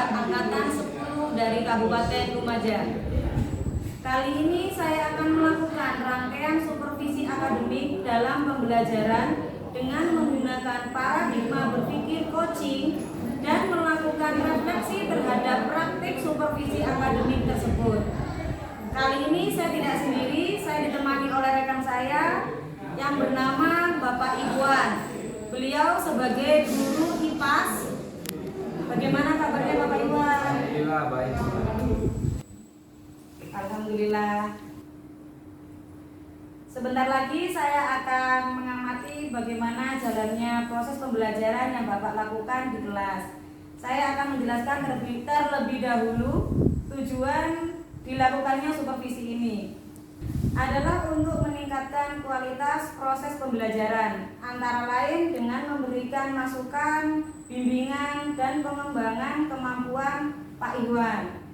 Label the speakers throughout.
Speaker 1: Angkatan 10 dari Kabupaten Lumajang. Kali ini saya akan melakukan rangkaian supervisi akademik dalam pembelajaran dengan menggunakan paradigma berpikir coaching dan melakukan refleksi terhadap praktik supervisi akademik tersebut. Kali ini saya tidak sendiri, saya ditemani oleh rekan saya yang bernama Bapak Iwan. Beliau sebagai guru IPAS. Bagaimana kabarnya Bapak Iwan?
Speaker 2: Alhamdulillah baik.
Speaker 1: Alhamdulillah. Sebentar lagi saya akan mengamati bagaimana jalannya proses pembelajaran yang Bapak lakukan di kelas. Saya akan menjelaskan terlebih dahulu tujuan dilakukannya supervisi ini adalah untuk meningkatkan kualitas proses pembelajaran, antara lain dengan memberikan masukan, bimbingan, dan pengembangan kemampuan Pak Iwan,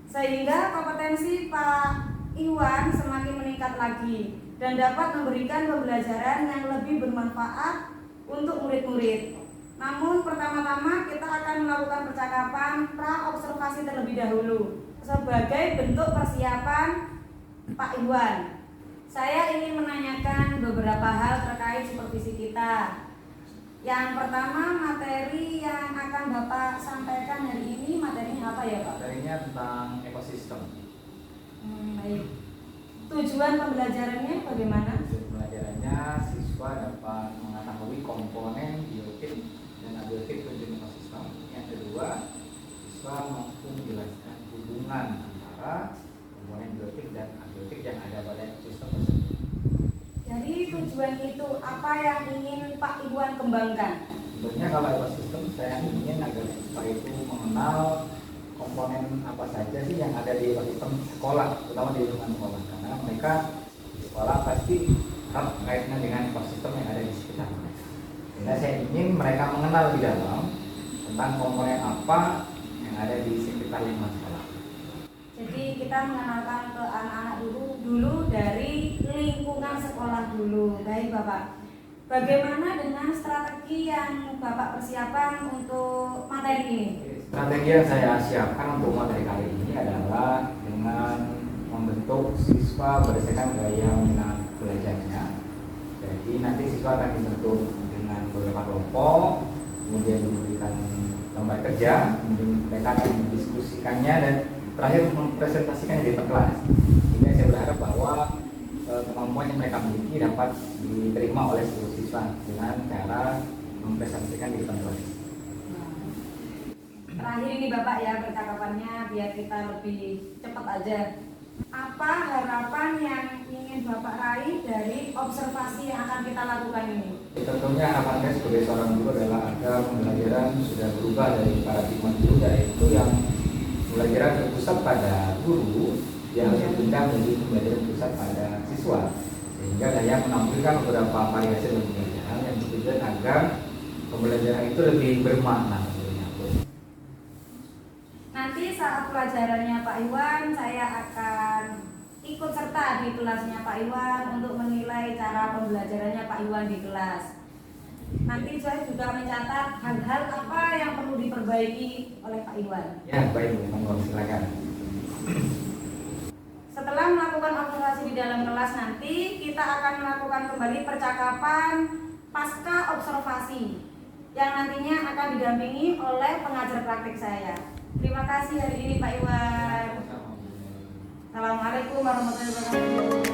Speaker 1: sehingga kompetensi Pak Iwan semakin meningkat lagi dan dapat memberikan pembelajaran yang lebih bermanfaat untuk murid-murid. Namun pertama-tama kita akan melakukan percakapan pra-observasi terlebih dahulu sebagai bentuk persiapan Pak Iwan. Saya ingin menanyakan beberapa hal terkait supervisi kita. Yang pertama, materi yang akan Bapak sampaikan hari ini, materinya apa ya Pak?
Speaker 2: Materinya tentang ekosistem.
Speaker 1: Baik. Tujuan pembelajarannya bagaimana?
Speaker 2: Tujuan pembelajarannya siswa dapat mengetahui komponen biotik dan abiotik tujuan ekosistem. Yang kedua, siswa mampu menjelaskan hubungan antara komponen biotik dan abiotik yang ada pada ekosistem tersebut.
Speaker 1: Jadi tujuan itu apa yang ingin Pak Iwan kembangkan?
Speaker 2: Sebenarnya kalau ekosistem saya ingin agar siswa itu mengenal komponen apa saja sih yang ada di ekosistem sekolah, terutama di lingkungan sekolah, karena mereka di sekolah pasti erat kaitannya dengan ekosistem yang ada di sekitar mereka. Sehingga saya ingin mereka mengenal di dalam tentang komponen apa yang ada di sekitar lingkungan sekolah.
Speaker 1: Jadi kita mengenalkan ke anak-anak dulu dari lingkungan sekolah dulu. Baik Bapak. Bagaimana dengan strategi yang Bapak persiapkan untuk materi ini?
Speaker 2: Strategi yang saya siapkan untuk materi kali ini adalah dengan membentuk siswa berdasarkan gaya minat belajarnya. Jadi nanti siswa akan dibentuk dengan beberapa kelompok, kemudian diberikan lembar kerja, kemudian mereka akan mendiskusikannya dan terakhir mempresentasikannya di kelas. Ini saya berharap bahwa kemampuan yang mereka miliki dapat diterima oleh seluruh siswa dengan cara mempresentasikan di depan kelas.
Speaker 1: Terakhir ini Bapak ya percakapannya biar kita lebih cepat aja. Apa harapan yang ingin Bapak raih dari observasi yang akan kita lakukan ini?
Speaker 2: Tentunya harapan saya sebagai seorang guru adalah agar pembelajaran sudah berubah dari paradigma dulu, yaitu yang pembelajaran berpusat pada guru yang harus berpindah menjadi pembelajaran pusat pada siswa, sehingga saya menampilkan beberapa variasi dalam pembelajaran yang bertujuan agar pembelajaran itu lebih bermakna.
Speaker 1: Nanti saat pelajarannya Pak Iwan, saya akan ikut serta di kelasnya Pak Iwan untuk menilai cara pembelajarannya Pak Iwan di kelas. Nanti saya juga mencatat hal-hal apa yang perlu diperbaiki oleh Pak Iwan.
Speaker 2: Ya, baik, monggo silakan.
Speaker 1: Setelah melakukan observasi di dalam kelas nanti, kita akan melakukan kembali percakapan pasca observasi yang nantinya akan didampingi oleh pengajar praktik saya. Terima kasih hari ini Pak Iwan. Assalamualaikum warahmatullahi wabarakatuh.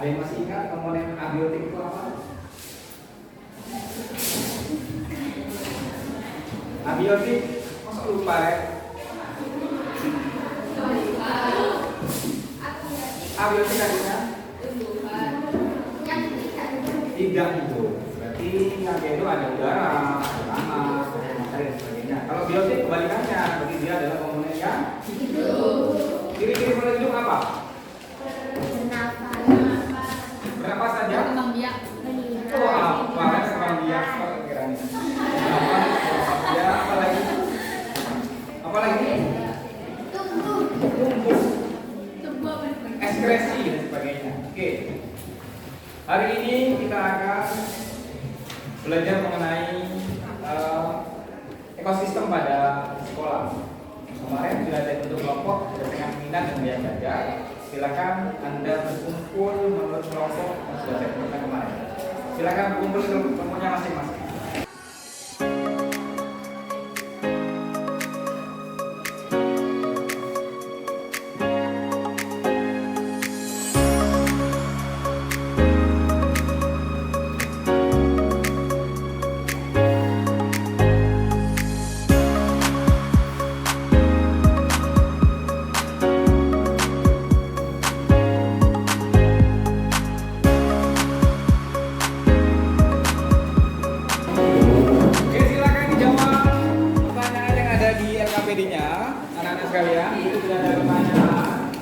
Speaker 2: Ada yang masih ingat komponen abiotik itu apa? Abiotik, masa lupa ya? Abiotik artinya? Tidak itu. Berarti yang dia itu ada udara, ada tanah, ada materi dan sebagainya. Kalau biotik kebalikannya, berarti dia adalah komponen yang hidup. Ciri-ciri makhluk hidup apa? Berapa saja? Wah, banget kembang biak kiranya. Ya, apa lagi? Apa lagi? Ekskresi dan sebagainya. Oke. Hari ini kita akan belajar mengenai ekosistem pada sekolah. Kemarin sudah ada bentuk kelompok dengan minat dan biaya belajar. Silakan Anda berkumpul menurut kelompok yang sudah saya sebutkan kemarin. Silakan berkumpul ke kelompoknya masing-masing. LKPD-nya, anak-anak sekalian, itu sudah ada pertanyaan.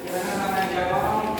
Speaker 2: Silakan anak jawab.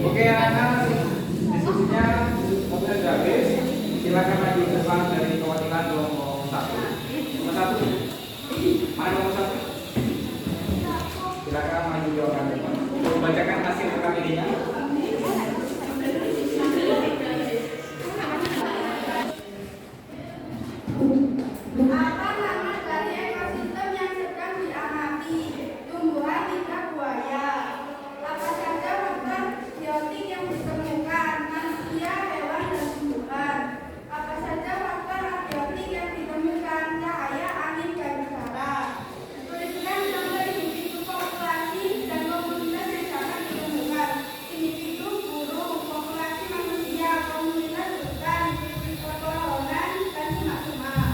Speaker 2: Oke anak-anak, diskusinya sudah habis. Silakan maju ke depan dari perwakilan kelompok 1. Nomor 1. Mana nomor 1? Silakan maju ke depan. Bacakan hasil LKPD-nya.
Speaker 3: Apa nama dari ekosistem yang sedang diamati? Tumbuhan lidah buaya. Apa saja faktor biotik yang ditemukan? Manusia, hewan, dan tumbuhan. Apa saja faktor abiotik yang ditemukan? Cahaya, angin, dan udara. Tuliskan nama individu populasi dan komunitas yang dapat ditemukan. Individu burung, populasi manusia, komunitas hutan, pepohonan, dan semak-semak.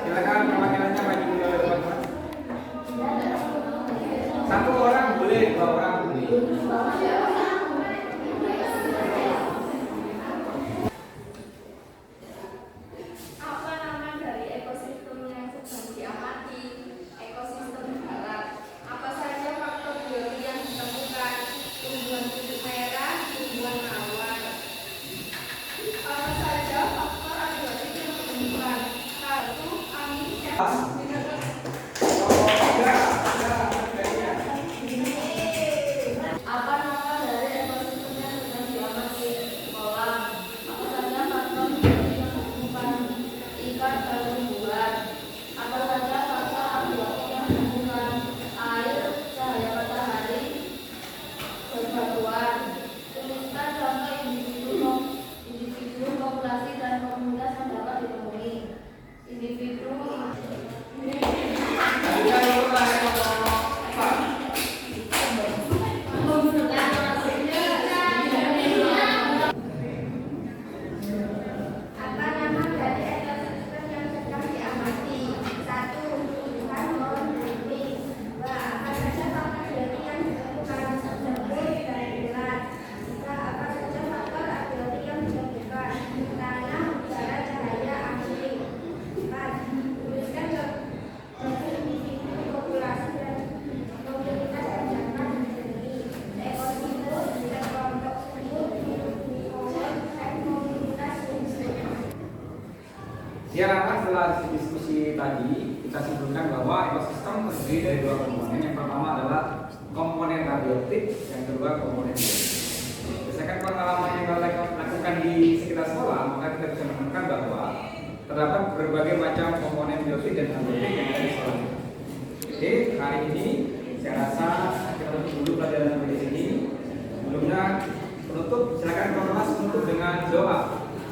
Speaker 2: Silakan perwakilannya maju ke depan. Satu orang boleh, 2 orang boleh.
Speaker 3: Apa nama dari ekosistem yang sedang diamati? Ekosistem darat. Apa saja faktor biotik yang ditemukan? Tumbuhan kulit merah, tumbuhan awan. Apa saja faktor abiotik yang ditemukan? Satu, angin, dan apa nama dari
Speaker 2: Ya, karena setelah diskusi tadi, kita simpulkan bahwa ekosistem terdiri dari dua komponen. Yang pertama adalah komponen abiotik, yang kedua komponen biotik. Berdasarkan pengalaman yang kita lakukan di sekitar sekolah, maka kita bisa menemukan bahwa terdapat berbagai macam komponen biotik dan abiotik yang ada di sekolah. Oke, hari ini saya rasa kita tutup dulu pelajaran di sini. Sebelumnya penutup, silakan kelas menutup dengan doa.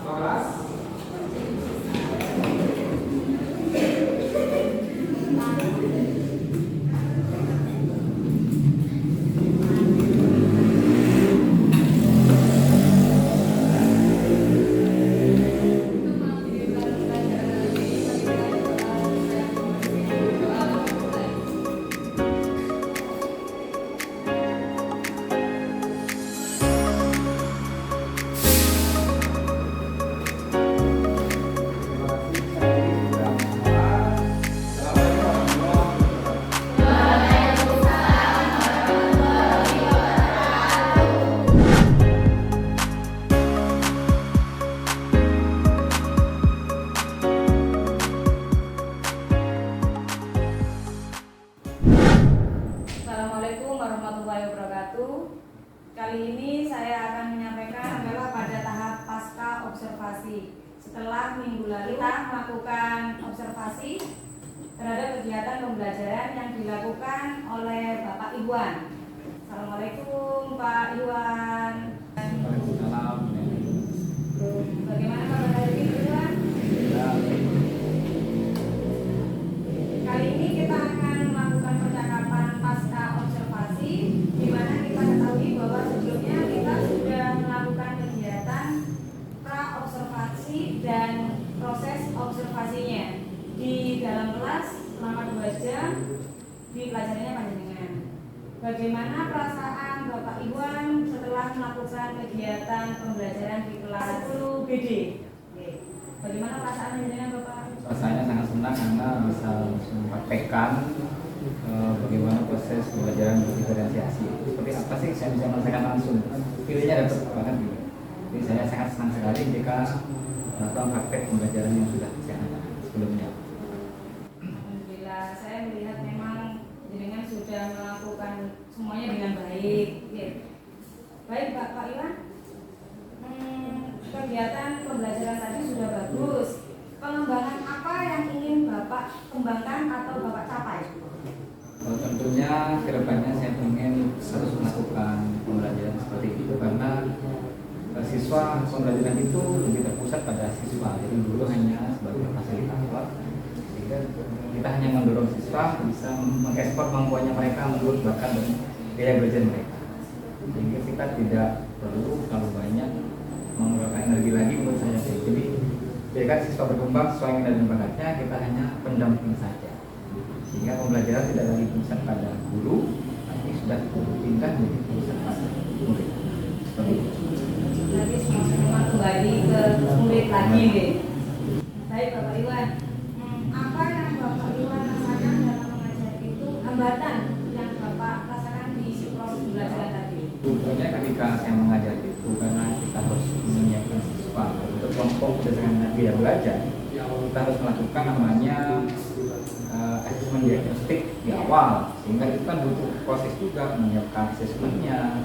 Speaker 2: Kelas.
Speaker 1: Assalamualaikum warahmatullahi wabarakatuh. Kali ini saya akan menyampaikan adalah pada tahap pasca observasi. Setelah minggu lalu kita melakukan observasi terhadap kegiatan pembelajaran yang dilakukan oleh Bapak Iwan. Assalamualaikum Pak Iwan.
Speaker 2: Waalaikumsalam.
Speaker 1: Bagaimana kabar hari ini Pak Iwan? Kali ini kita akan melakukan percakapan pasca observasi, di mana kita ketahui bahwa sebelumnya kita sudah melakukan kegiatan pra-observasi dan proses observasinya di dalam kelas selama 2 jam, dipelajarinya panjenengan. Bagaimana perasaan Bapak Iwan setelah melakukan kegiatan pembelajaran di kelas 10 BD? Bagaimana perasaan panjenengan Bapak?
Speaker 2: Rasanya sangat senang karena bisa mempraktekkan bagaimana proses pembelajaran diferensiasi. Seperti apa sih saya bisa merasakan langsung. Feelnya dapat banget gitu. Jadi saya sangat senang sekali jika melakukan praktek pembelajaran yang sudah saya ada sebelumnya.
Speaker 1: Alhamdulillah, saya melihat memang jenengan sudah melakukan semuanya dengan baik. Ya. Baik Pak Iwan, kegiatan pembelajaran tadi sudah bagus. Pengembangan apa yang ingin Bapak kembangkan atau Bapak capai?
Speaker 2: Tentunya kedepannya saya ingin terus melakukan pembelajaran seperti itu karena siswa pembelajaran itu lebih terpusat pada siswa. Jadi dulu hanya sebagai fasilitator, sehingga kita hanya mendorong siswa bisa mengekspor kemampuannya mereka menurut bakat dan gaya belajar mereka. Sehingga kita tidak perlu terlalu banyak mengeluarkan energi lagi menurut saya. Jadi biarkan siswa berkembang sesuai minat dan bakatnya, kita hanya pendamping saja. Sehingga pembelajaran tidak lagi pusat pada guru, tapi sudah pindah menjadi pusat pada murid. Seperti itu.
Speaker 1: Nanti semua kembali ke murid lagi deh. Baik Bapak Iwan, apa yang Bapak Iwan rasakan dalam mengajar itu, hambatan yang Bapak rasakan di proses pembelajaran tadi?
Speaker 2: Tentunya ketika saya mengajar itu karena kita harus menyiapkan siswa untuk kelompok berdasarkan gaya belajar, kita harus melakukan namanya asesmen diagnostik di awal, sehingga itu kan butuh proses juga menyiapkan asesmennya.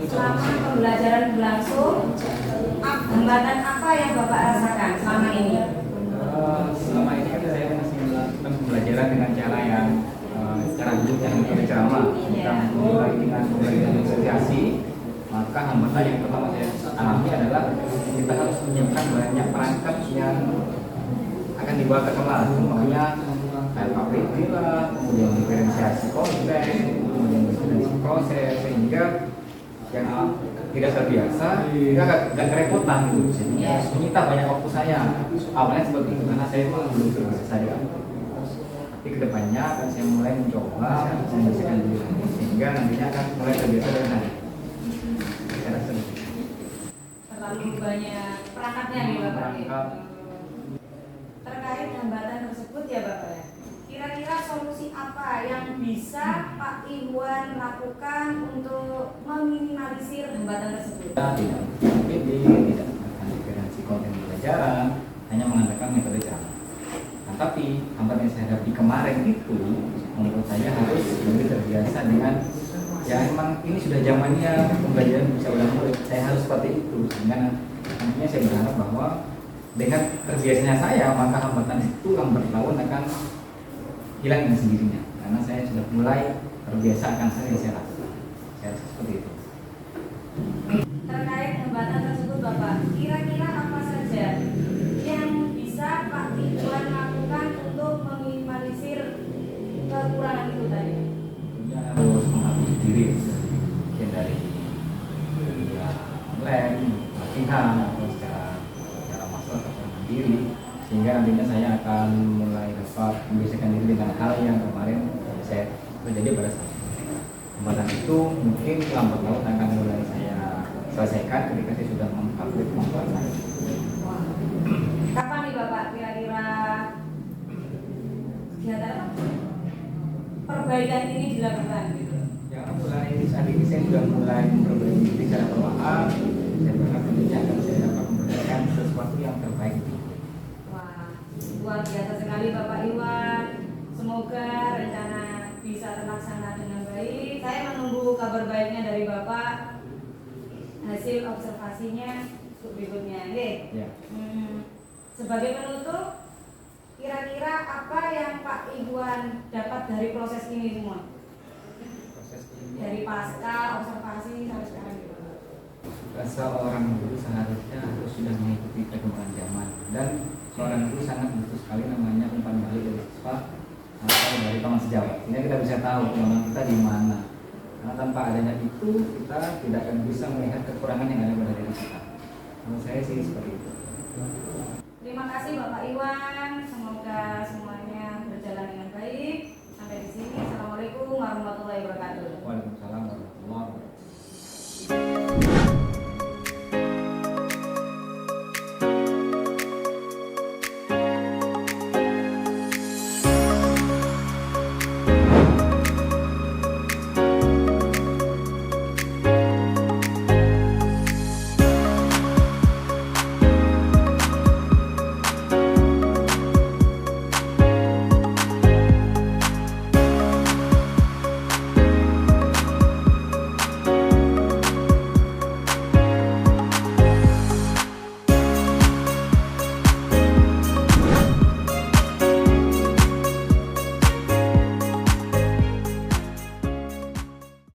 Speaker 1: Selama pembelajaran berlangsung, hambatan apa yang Bapak rasakan selama ini?
Speaker 2: Selama ini kan saya masih melakukan pembelajaran dengan cara yang cara duduk yang berceramah. Kita mulai dengan pembelajaran asosiasi, maka hambatan yang pertama saya alami adalah kita harus menyiapkan banyak perangkat yang akan dibawa ke kelas, umpamanya LKPD lah, kemudian diferensiasi konteks, kemudian diferensiasi proses, sehingga yang tidak terbiasa, kita agak kerepotan gitu, sehingga menyita banyak waktu saya. Awalnya seperti itu karena saya belum terbiasa saja. Tapi kedepannya akan saya mulai mencoba membersihkan diri, sehingga nantinya akan mulai terbiasa dengan hari. Saya rasa
Speaker 1: Terlalu banyak perangkatnya nih Bapak.
Speaker 2: perangkat.
Speaker 1: Terkait hambatan tersebut ya Bapak ya, kira-kira solusi apa yang bisa Pak Iwan lakukan untuk meminimalisir hambatan tersebut?
Speaker 2: Tidak PPD, tidak melakukan diferensi konten pembelajaran, hanya mengandalkan metode drama. Nah, tapi hambatan yang saya hadapi kemarin itu membuat saya harus lebih terbiasa dengan ya emang ini sudah zamannya pembelajaran bisa ulang murid. Saya harus seperti itu sehingga nantinya saya berharap bahwa dengan terbiasanya saya maka hambatan itu lambat laun akan hilang dengan sendirinya karena saya sudah mulai terbiasa akan yang saya lakukan. Saya rasa seperti itu.
Speaker 1: Terkait hambatan tersebut Bapak, kira-kira apa saja yang bisa Pak Ridwan lakukan untuk meminimalisir kekurangan itu tadi?
Speaker 2: Tentunya harus mengakui diri bagian dari ya, online, latihan atau secara masalah atau mandiri sehingga nantinya saya akan mulai dapat membiasakan diri dengan hal yang kemarin saya terjadi pada saat ini. Hambatan itu mungkin lambat laun akan mulai saya selesaikan ketika saya sudah mengupgrade kemampuan saya.
Speaker 1: Kapan nih Bapak kira-kira kegiatan apa? Perbaikan ini dilakukan gitu?
Speaker 2: Ya mulai saat ini saya sudah mulai memperbaiki diri secara perlahan. Saya berharap tentunya akan saya dapat memberikan sesuatu yang terbaik.
Speaker 1: Wah, luar biasa sekali Bapak Iwan. Semoga rencana bisa terlaksana dengan baik. Saya menunggu kabar baiknya dari Bapak, hasil observasinya berikutnya.
Speaker 2: Ya.
Speaker 1: Sebagai penutup, kira-kira apa yang Pak Iwan dapat dari proses ini semua?
Speaker 2: Proses ini
Speaker 1: Dari pasca observasi sampai sekarang gitu.
Speaker 2: seorang guru seharusnya harus sudah mengikuti perkembangan zaman dan seorang guru sangat butuh sekali namanya umpan balik dari siswa atau dari teman sejawat. Ini kita bisa tahu kelemahan kita di mana. Karena tanpa adanya itu kita tidak akan bisa melihat kekurangan yang ada pada diri kita. Menurut saya sih seperti itu.
Speaker 1: Terima kasih Bapak Iwan. Semoga semuanya berjalan dengan baik. Sampai di sini. Assalamualaikum warahmatullahi wabarakatuh.